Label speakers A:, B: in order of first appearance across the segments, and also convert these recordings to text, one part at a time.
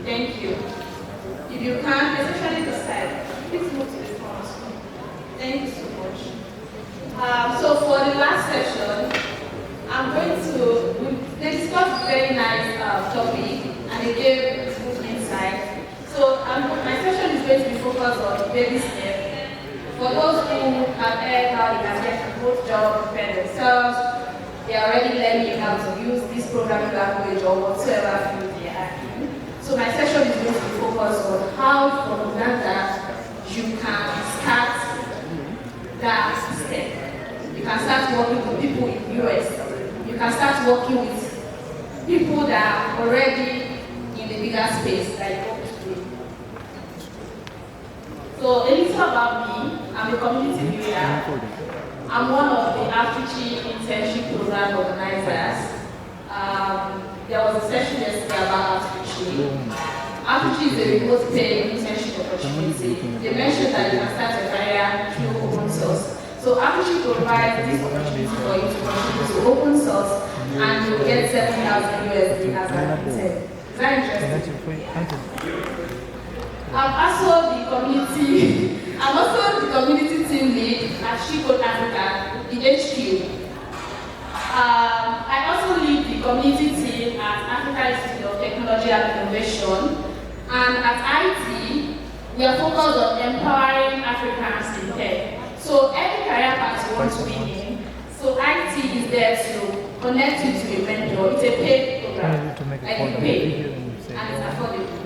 A: Thank you. If you can, especially this side, please move to the front. Thank you so much. So for the last session, I'm going to, they discussed a very nice topic and they gave good insight. So my session is going to be focused on baby steps. For those who have heard how they can get a good job, prepare themselves, they are already learning how to use this programming language or whatsoever field they are in. So my session is going to be focused on how from Uganda you can start that step. You can start working with people in the US. You can start working with people that are already in the bigger space like Omotayo. So a little about me. I'm a community builder. I'm one of the Africhi internship program organizers. There was a session yesterday about Africhi. Africhi is a remote paid internship opportunity. They mentioned that you can start a career through open source. So Africhi provides this opportunity for you to contribute to open source and you'll get 7,000 USD as an intern. Is that interesting? I'm also the community team lead at Pycon Africa, the HQ. I also lead the community team at Africa Institute of Technology and Innovation. And at IT, we are focused on empowering Africans in tech. So any career path you want to be in, so IT is there to connect you to a mentor. It's a paid program, like you pay, and it's affordable.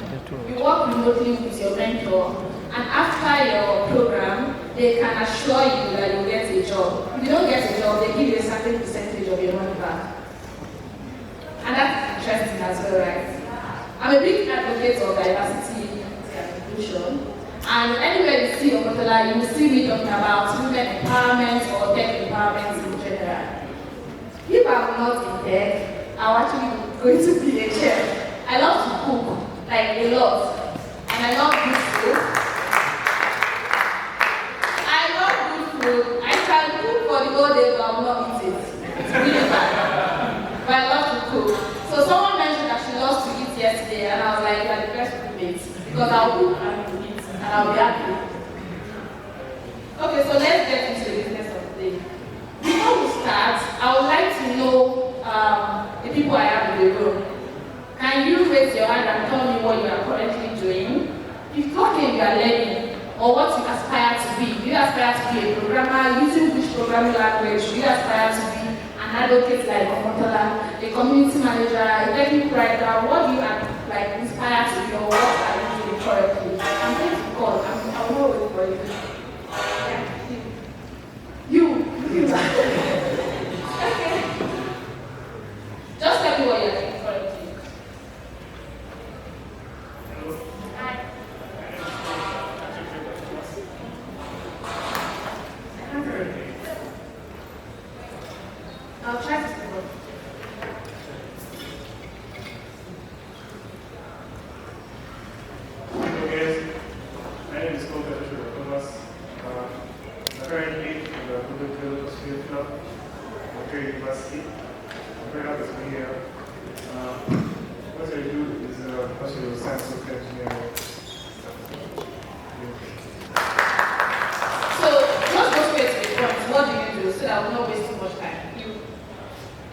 A: You work remotely with your mentor, and after your program, they can assure you that you'll get a job. If you don't get a job, they give you a certain percentage of your money back. And that's interesting as well, right? I'm a big advocate of diversity and inclusion. And anywhere you see Omotola, you will see me talking about women empowerment or tech empowerment in general. If I'm not in tech, I'm actually going to be a chef. I love to cook, like a lot. And I love good food. I love good food. I can cook for the whole day, but I will not eat it. It's really bad. But I love to cook. So someone mentioned that she loves to eat yesterday, and I was like, you're the best roommate. Because I'll cook and eat, and I'll be happy. Okay, so let's get into the business of the day. Before we start, I would like to know the people I have in the room. Can you raise your hand and tell me what you are currently doing? If talking, you are learning, or what you aspire to be. Do you aspire to be a programmer? Using which programming language? Do you aspire to be an advocate like Omotola, a community manager, a technical writer? What do you inspire to be, or what are you doing currently? I'm going to call. I will not wait for you. You. Okay. Just tell me what you're doing currently. I'll try to speak up.
B: Hello guys, my name is Omotayo Thomas. I'm currently in the Omotayo Eunice Omotola University. I'm very happy to be here. What I do is also science of engineering.
A: So, just go straight to the point. What do you do so that we'll not waste too much time?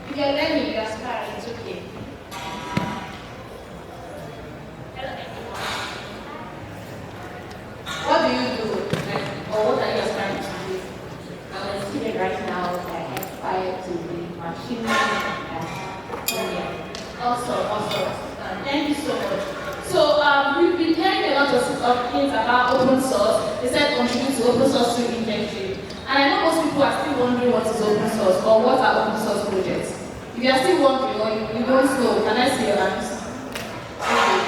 A: If you're learning, you aspire, it's okay. What do you do? Or what are you aspiring to do?
C: I'm a student right now. I aspire to be machine learning.
A: Awesome. Thank you so much. So we've been hearing a lot of things about open source. They said contribute to open source through internship. And I know most people are still wondering what is open source or what are open source projects. If you are still wondering or you don't know, can I see your hands? Okay,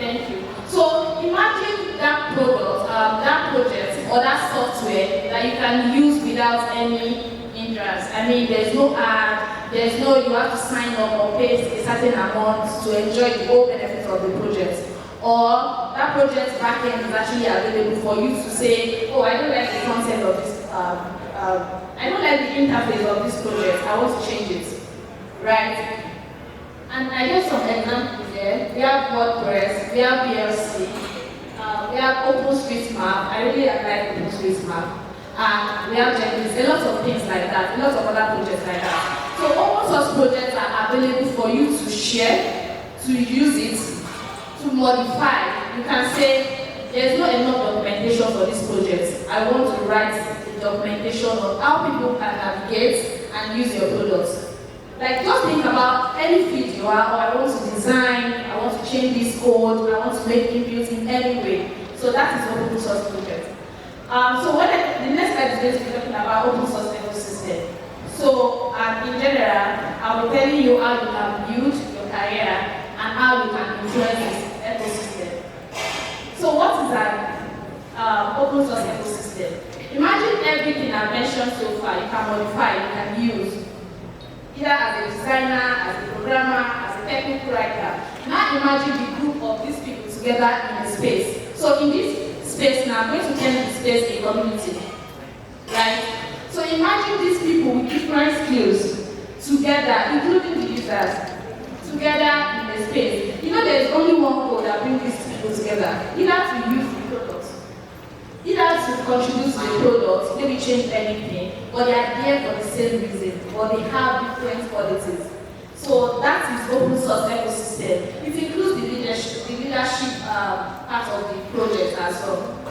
A: thank you. So imagine that product, that project or that software that you can use without any hindrance. I mean, there's no ad, there's no you have to sign up or pay a certain amount to enjoy the whole benefits of the project. Or that project's backend is actually available for you to say, oh, I don't like the content of this, I don't like the interface of this project, I want to change it, right? And I gave some examples there. We have WordPress, we have VLC, we have OpenStreetMap. I really like OpenStreetMap. And we have Jenkins, a lot of things like that, a lot of other projects like that. So open source projects are available for you to share, to use it, to modify. You can say, there's not enough documentation for this project. I want to write the documentation on how people can navigate and use your products. Like, just think about any field you are, or I want to design, I want to change this code, I want to make inputs in any way. So that is open source project. The next slide is going to be talking about open source ecosystem. So in general, I'll be telling you how you can build your career and how you can influence this ecosystem. So what is an open source ecosystem? Imagine everything I've mentioned so far, you can modify, you can use. Either as a designer, as a programmer, as a technical writer. Now imagine the group of these people together in a space. So in this space now, I'm going to turn the space a community. Right? So imagine these people with different skills together, including the users, together in a space. You know, there's only one code that brings these people together. Either to use the product, either to contribute to the product, maybe change anything, but they are there for the same reason, but they have different qualities. So that is open source ecosystem. It includes the leadership part of the project as well.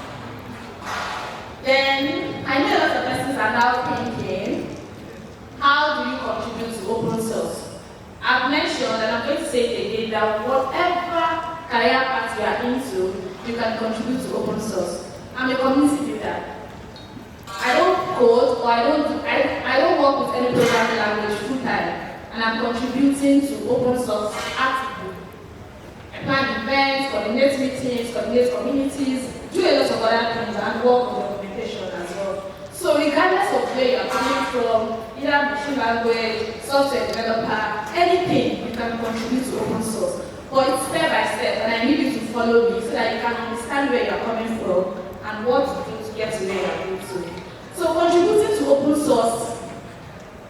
A: Then, I know a lot of persons are now thinking, how do you contribute to open source? I've mentioned, and I'm going to say it again, that whatever career path you are into, you can contribute to open source. I'm a community builder. I don't code, or I don't work with any programming language full time, and I'm contributing to open source actively. I plan events, coordinate meetings, coordinate communities, do a lot of other things, and work on documentation as well. So regardless of where you're coming from, either machine language, software developer, anything, you can contribute to open source. But it's step by step, and I need you to follow me so that you can understand where you're coming from and what to do to get to where you're going to. So contributing to open source,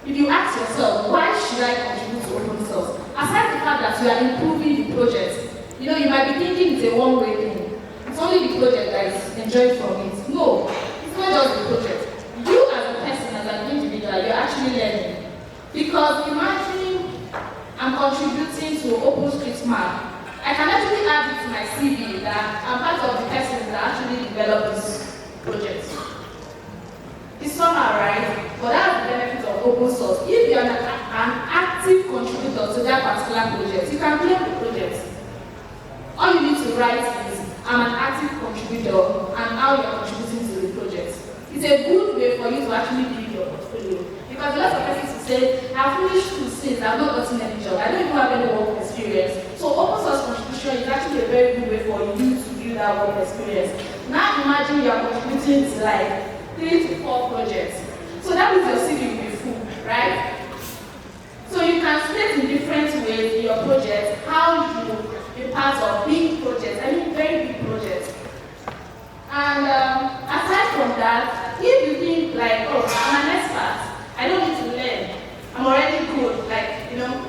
A: if you ask yourself, why should I contribute to open source? Aside the fact that you are improving the project, you know, you might be thinking it's a one-way thing. It's only the project that is enjoying from it. No, it's not just the project. You as a person, as an individual, you're actually learning. Because imagine I'm contributing to OpenStreetMap. I can actually add it to my CV that I'm part of the persons that actually developed this project. It's somehow right, but that's the benefit of open source. If you're an active contributor to that particular project, you can claim the project. All you need to write is, I'm an active contributor and how you're contributing to the project. It's a good way for you to actually build your portfolio. Because a lot of persons will say, I've finished school since, I've not gotten any job, I don't even have any work experience. So open source contribution is actually a very good way for you to build that work experience. Now imagine you're contributing to like 3 to 4 projects. So that means your CV will be full, right? So you can state in different ways in your project how you be part of big projects, I mean very big projects. And aside from that, if you think like, oh, I'm an expert, I don't need to learn, I'm already good, like, you know,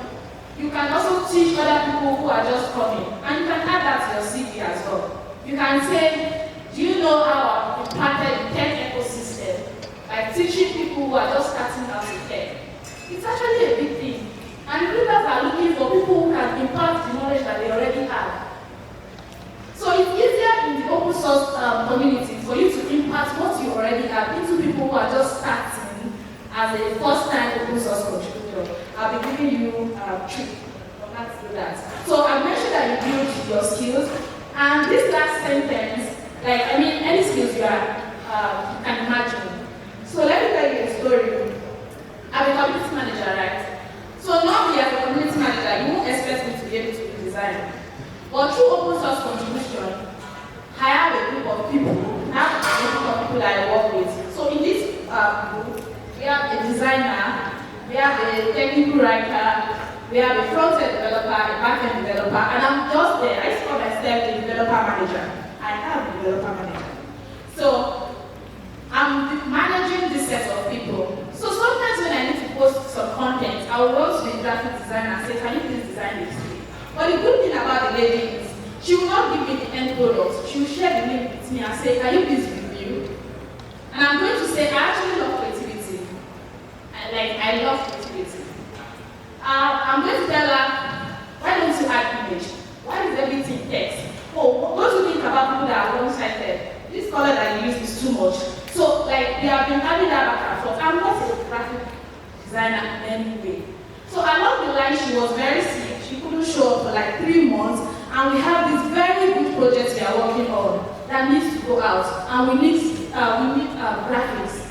A: you can also teach other people who are just coming. And you can add that to your CV as well. You can say, do you know how I've impacted the tech ecosystem? Like teaching people who are just starting out in tech. It's actually a big thing. And recruiters are looking for people who can impact the knowledge that they already have. So it's easier in the open source community for you to impact what you already have into people who are just starting as a first-time open source contributor. I'll be giving you a trick on how to do that. So I mentioned that you build your skills, and this last sentence, like, I mean, any skills you can imagine. So let me tell you a story. I'm a community manager, right? So normally as a community manager, you won't expect me to be able to do design. But through open source contribution, I have a group of people, I work with. So in this group, we have a designer, we have a technical writer, we have a front-end developer, a back-end developer, and I'm just there. I call myself the developer manager. I have a developer manager. So I'm managing this set of people. So sometimes when I need to post some content, I will run to the graphic designer and say, can you please design this? But the good thing about the lady is, she will not give me the end product. She will share the link with me and say, can you please review? And I'm going to say, I actually love creativity. I love creativity. I'm going to tell her, why don't you add image? Why is everything text? Oh, what do you think about people that are one-sided? This color that you use is too much. So, they have been having that back and forth. I'm not a graphic designer in any way. So, along the line, she was very sick. She couldn't show up for 3 months. And we have this very good project we are working on that needs to go out. And we need graphics.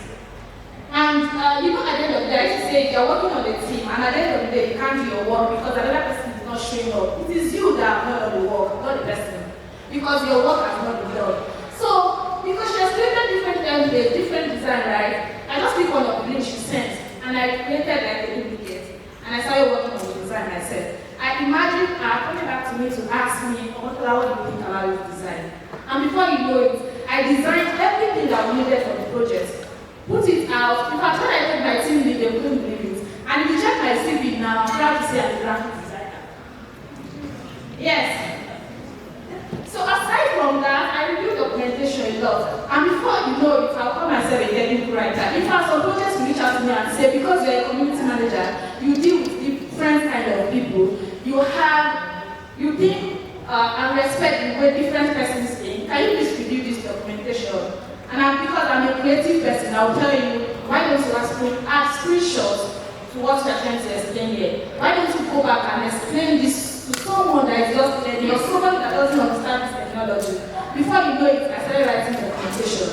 A: And at the end of the day, I used to say you're working on the team, and at the end of the day, you can't do your work because another person is not showing up. It is you that have not done the work, not the person, because your work has not been done. So, because she has created different templates, different design, right? I just picked one of the links she sent, and I created a duplicate, and I started working on the design myself. I imagine her coming back to me to ask me, Omotola, what do you think about this design? And before you know it, I designed everything that we needed for the project. Put it out. In fact, when I told my team lead, they couldn't believe it. And if you check my CV now, I'm proud to say I'm a graphic designer. Yes. So aside from that, I review documentation a lot. And before you know it, I'll call myself a technical writer. In fact, some projects will reach out to me and say, because you're a community manager, you deal with different kind of people. You think and respect the way different persons think. Can you please review this documentation? And because I'm a creative person, I'll tell you, why don't you add screenshots to what you're trying to explain here? Why don't you go back and explain this to someone that is just learning or someone that doesn't understand this technology? Before you know it, I started writing documentation.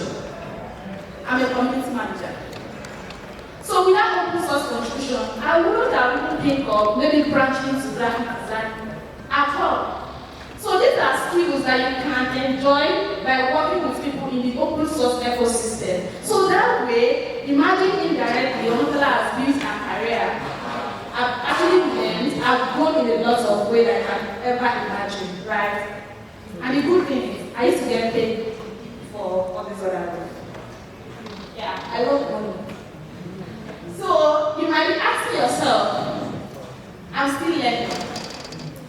A: I'm a community manager. So without open source contribution, I wouldn't have even think of maybe branching into graphic design at all. So these are skills that you can enjoy by working with people in the open source ecosystem. So that way, imagine indirectly, Omotola has built a career. I've actually learned, I've grown in a lot of ways I can ever imagine, right? And the good thing is, I used to get paid for all these other things. Yeah, I love money. So you might be asking yourself, I'm still learning.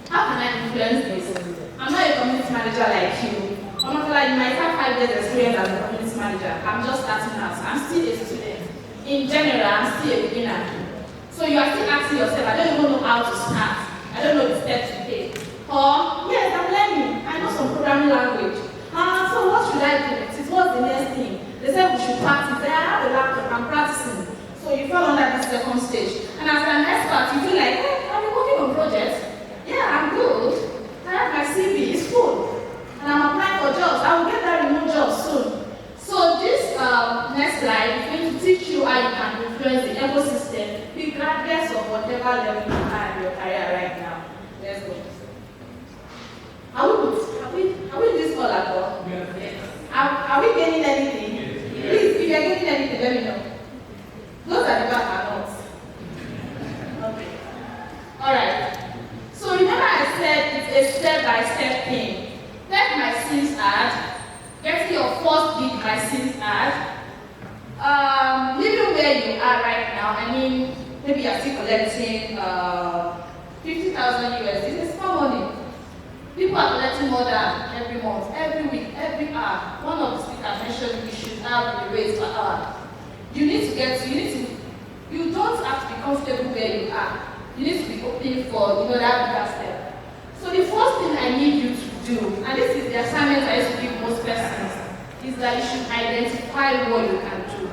A: How can I influence this? I'm not a community manager like you. Omotola, you might have 5 years experience as a community manager. I'm just starting out. I'm still a student. In general, I'm still a beginner. So you are still asking yourself, I don't even know how to start. I don't know the steps to take. Or, yes, I'm learning. I know some programming language. So what should I do next? What's the next thing? They said we should practice. I have a laptop, I'm practicing. So you fall under this second stage. And as an expert, you feel like, hey, I've been working on projects. Yeah, I'm good. I have my CV, it's full. And I'm applying for jobs. I will get that remote job soon. So this next slide is going to teach you how you can influence the ecosystem regardless of whatever level you are in your career right now. Let's go. Are we this all at all? Yes. Are we getting anything? Yes. Please, if you're getting anything, let me know. Those at the back are not. Okay. Alright. So remember I said it's a step-by-step thing. Get my scenes ad, getting your first gig my scenes ad, living where you are right now. I mean, maybe you're still collecting 50,000 USD. It's small money. People are collecting more than every month, every week, every hour. One of the speakers mentioned you should have the rate per hour. You don't have to be comfortable where you are. You need to be open for that bigger step. So the first thing I need you to do, and this is the assignment I used to give most persons, is that you should identify what you can do.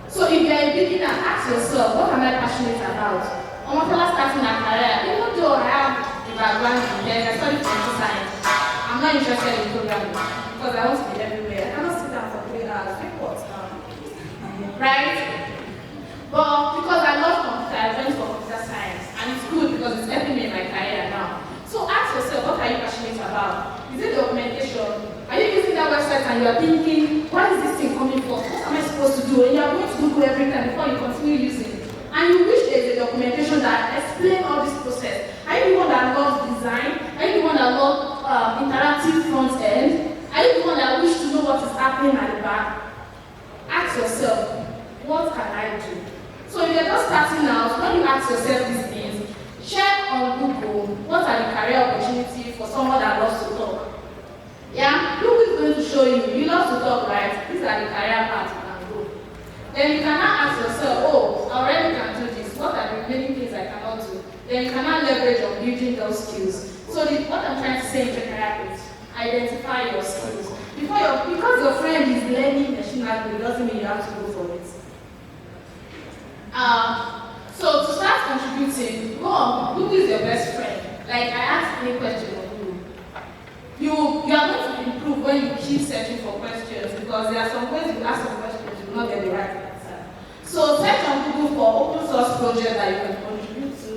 A: So if you're a beginner, ask yourself, what am I passionate about? Omotola starting a career, even though I have a background in tech, I studied computer science, I'm not interested in programming because I want to be everywhere. I cannot sit down for 3 hours, reports now. Right? But because I love computer, I went for computer science, and it's good because it's helping me in my career now. So ask yourself, what are you passionate about? Is it documentation? Are you using that website and you are thinking, why is this thing coming for? What am I supposed to do? And you are going to Google every time before you continue using it. And you wish there is a documentation that explains all this process. Are you the one that loves design? Are you the one that loves interactive front end? Are you the one that wish to know what is happening at the back? Ask yourself, what can I do? So if you're just starting out, when you ask yourself these things, check on Google what are the career opportunities for someone that loves to talk. Yeah, Google is going to show you, you love to talk, right? These are the career paths you can go. Then you cannot ask yourself, oh, I already can do this. What are the remaining things I cannot do? Then you cannot leverage on building those skills. So what I'm trying to say in general is identify your skills. Because your friend is learning machine language doesn't mean you have to go for it. So to start contributing, go on, Google is your best friend. Like I asked any question on Google. You are going to improve when you keep searching for questions because there are some ways you ask some questions you will not get the right answer. So search on Google for open source projects that you can contribute to.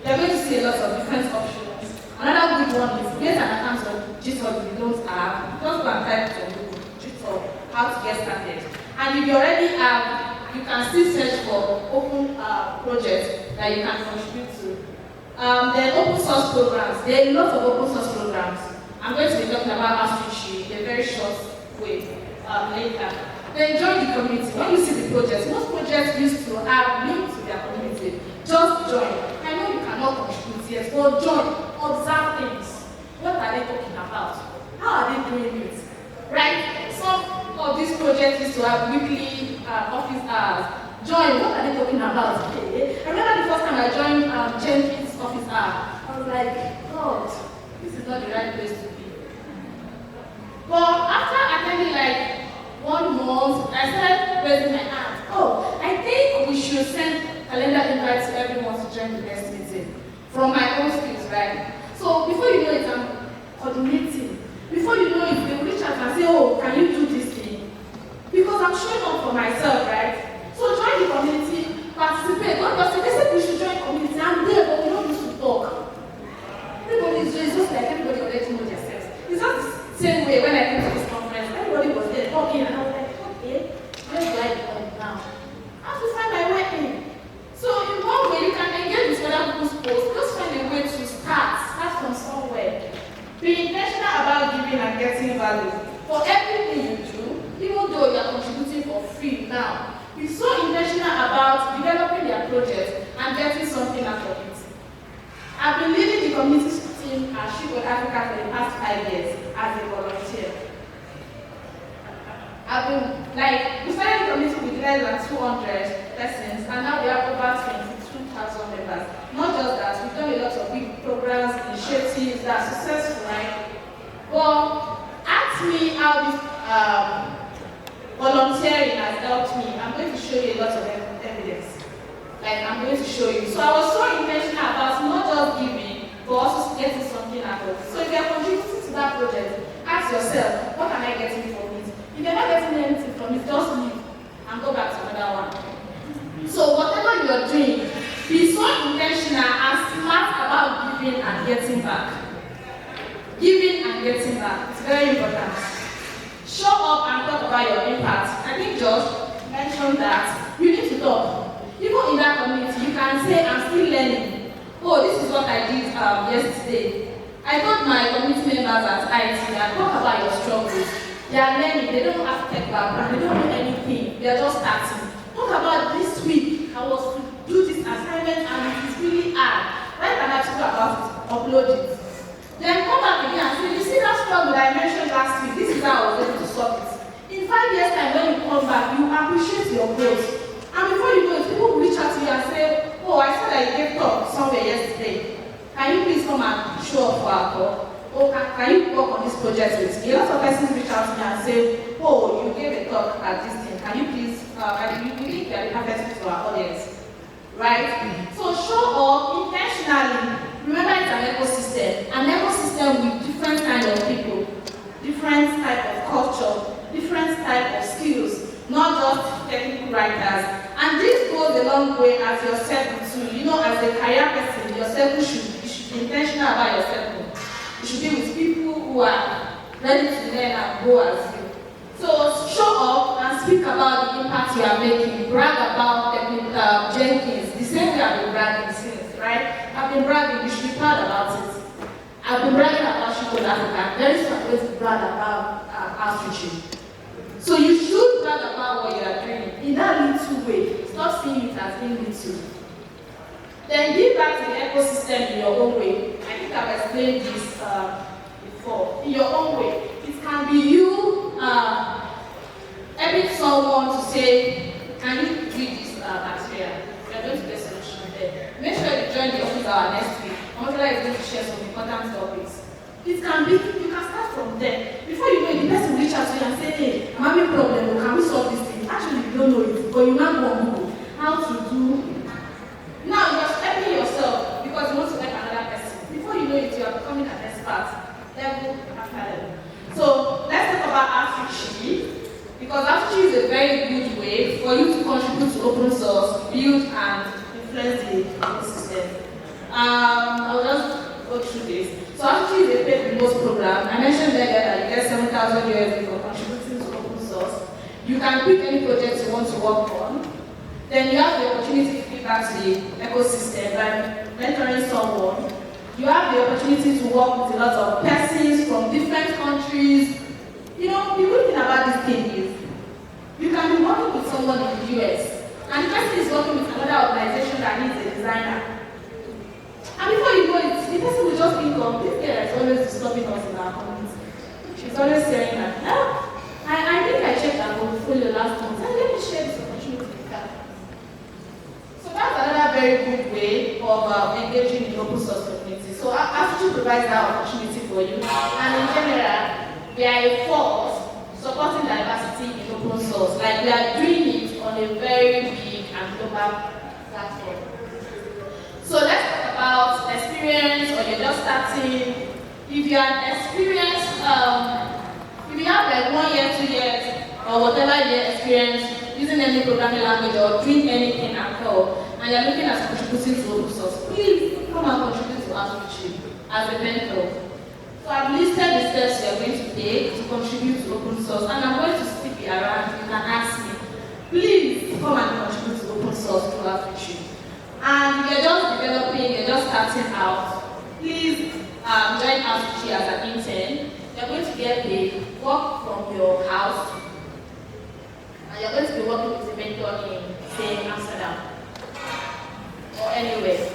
A: You're going to see a lot of different options. Another good one is create an account on GitHub if you don't have. Just go and type on Google, GitHub, how to get started. And if you already have, you can still search for open projects that you can contribute to. Then open source programs. There are a lot of open source programs. I'm going to be talking about outreach in a very short way later. Then join the community. When you see the projects, most projects used to have links to their community. Just join. I know you cannot contribute yet, but join. Observe things. What are they talking about? How are they doing it? Right? Some of these projects used to have weekly office hours. Join. What are they talking about? Okay. I remember the first time I joined Jenkins office hour. I was like, God, this is not the right place to be. But after attending like 1 month, I started raising my hand. Oh, I think we should send calendar invites to everyone to join the next meeting. From my own skills, right? So before you know it, I'm coordinating. Before you know it, they will reach out and say, oh, can you do this thing? Because I'm showing up for myself, right? So join the community, participate. Don't just say, they said we should join community. I'm there, but we don't used to talk. Everybody is just like everybody already know themselves. It's not the same way when I came to this conference. Everybody was there talking, and I was like, okay, where do I go now? I have to find my way in. So in one way, you can engage with other people's posts. Just find a way to start from somewhere. Be intentional about giving and getting value. For everything you do, even though you are contributing for free now, be so intentional about developing their project and getting something out of it. I've been leading the community team at Pycon Africa for the past 5 years as a volunteer. We started the community with less than 200 persons, and now we have over 22,000 members. Not just that, we've done a lot of big programs, initiatives that are successful, right? But ask me how this volunteering has helped me. I'm going to show you a lot of evidence. I'm going to show you. So I was so intentional about not just giving, but also getting something out of it. So if you are contributing to that project, ask yourself, what can I get from it? If you're not getting anything from it, just leave and go back to another one. So whatever you're doing, be so intentional and smart about giving and getting back. Giving and getting back. It's very important. Show up and talk about your impact. I think Josh mentioned that you need to talk. Even in that community, you can say, I'm still learning. Oh, this is what I did yesterday. I told my community members at IT that talk about your struggles. They are learning, they don't have tech background, they don't know anything, they are just starting. Talk about this week, I was to do this assignment and it is really hard. Write an article about it, upload it. Then come back again and say, you see that struggle that I mentioned last week, this is how I was able to solve it. In 5 years' time, when you come back, you appreciate your growth. And before you know it, people will reach out to you and say, oh, I saw that you gave talk somewhere yesterday. Can you please come and show up for our talk? Oh, can you work on this project with me? A lot of persons reach out to me and say, oh, you gave a talk at this thing. Can you please, you think you are the perfect fit for our audience, right? So show up intentionally. Remember, it's an ecosystem. An ecosystem with different kinds of people, different type of culture, different type of skills, not just technical writers. And this goes a long way as your circle too. You know, as a career person, your circle should be intentional about your circle. You should be with people who are ready to learn and grow as you. So show up and speak about the impact you are making. Brag about Jenkins, the same way I've been bragging since, right? I've been bragging, you should be proud about it. I've been bragging about Pycon Africa. Very soon I'm going to brag about outreach. So you should brag about what you are doing in that little way. Stop seeing it as being little. Then give back to the ecosystem in your own way. I think I've explained this before. In your own way. It can be you helping someone to say, can you read this material? You're going to get solution there. Make sure you join the office hour next week. Omotola is going to share some important topics. It can be, you can start from there. Before you know it, the person will reach out to you and say, hey, I'm having a problem, can we solve this thing? Actually, you don't know it, but you now go on Google. How to do. Now you're helping yourself because you want to help another person. Before you know it, you are becoming an expert. Level after level. So let's talk about outreach, because outreach is a very good way for you to contribute to open source, build and influence the ecosystem. I'll just go through this. So outreach is a paid remote program. I mentioned earlier that you get 7,000 USD for contributing to open source. You can pick any project you want to work on. Then you have the opportunity to give back to the ecosystem by mentoring someone. You have the opportunity to work with a lot of persons from different countries. You know, the good thing about this thing is you can be working with someone in the US, and the person is working with another organization that needs a designer. And before you know it, the person will just think of this girl is always disturbing us in our community. She's always saying that, I think I checked her portfolio last month, and let me share this opportunity with her. So that's another very good way of engaging in the open source community. So Outreach provides that opportunity for you. And in general, we are a force supporting diversity in open source. Like we are doing it on a very big and global platform. So let's talk about experience, or you're just starting. If you are an experienced, if you have like 1 year, 2 years, or whatever year experience using any programming language or doing anything at all, and you're looking at contributing to open source, please come and contribute to Outreach as a mentor. So I've listed the steps you're going to take to contribute to open source, and I'm going to stick it around. You can ask me. Please come and contribute to open source through Outreach. And if you're just developing, you're just starting out, please join Outreach as an intern. You're going to get paid, work from your house, and you're going to be working with a mentor in, say, Amsterdam or anywhere.